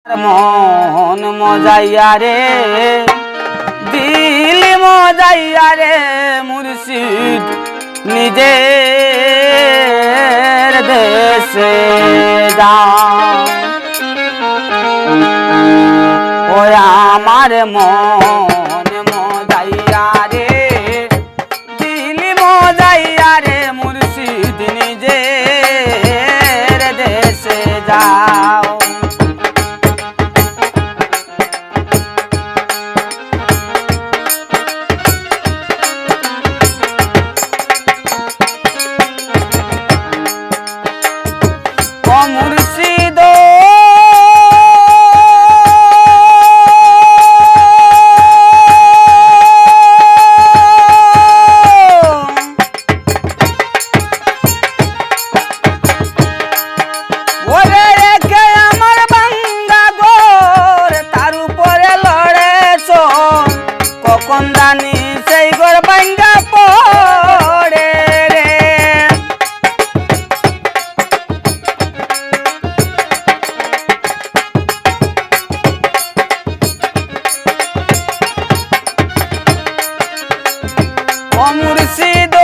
মন মজাইয়া রে দিল মজাইয়া রে মুর্শিদ নিজের দেশে যাও ও আমার মন মজাইয়া রে দিল মজাইয়া রে মুর্শিদ নিজের দেশে যাও মুর্শিদ ওরে রেখে আমার বাঙ্গা গোর তার উপরে লড়েছ কখন জানি সেই গোর বাঙ্গা পড়ে রে মুর্শিদ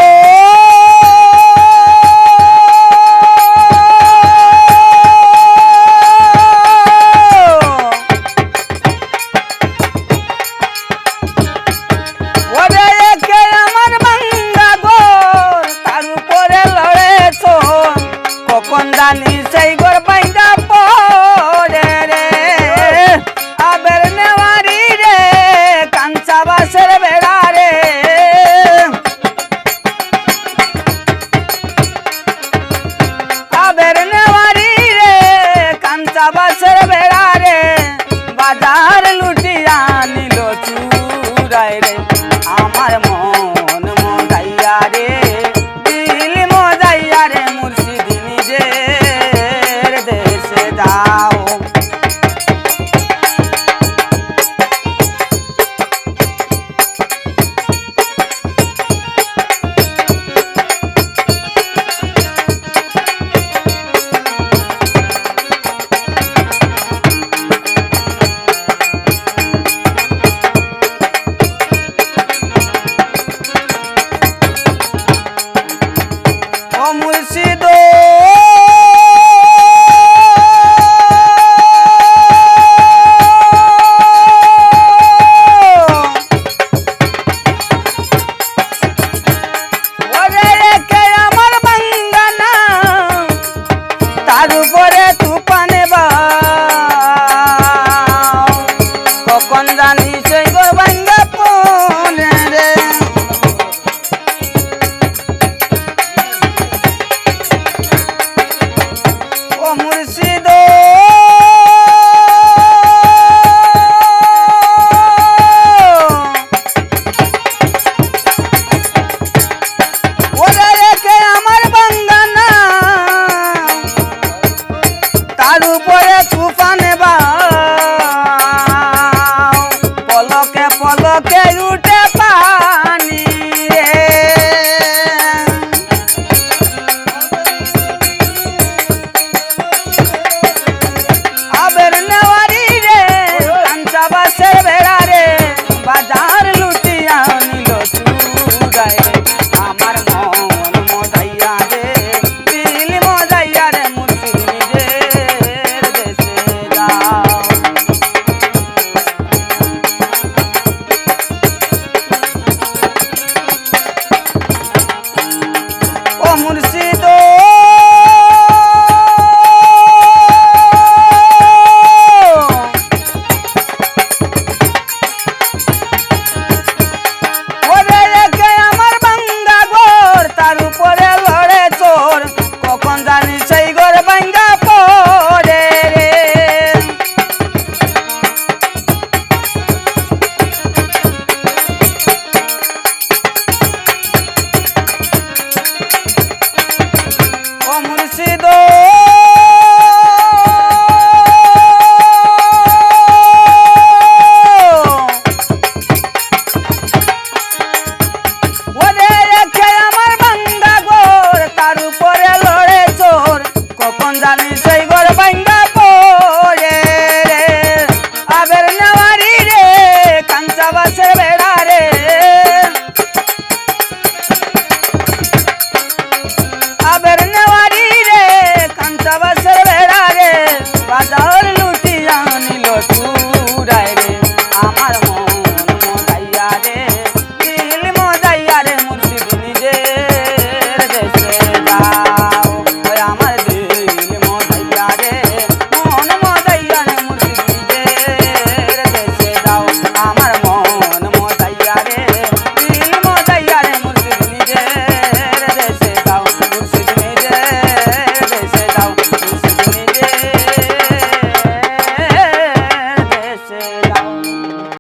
ওরে একে আমার বাঙ্গা গোর তার উপরে লড়েছ কখন জানি সেই গোর বাইন্দা পড়ে রে আবের নেওয়ারি রে কাঞ্চা বাসের বেড়া রে বাসের বেড়া রে বাজার লুটিয়া নিল চুরাই রে আমার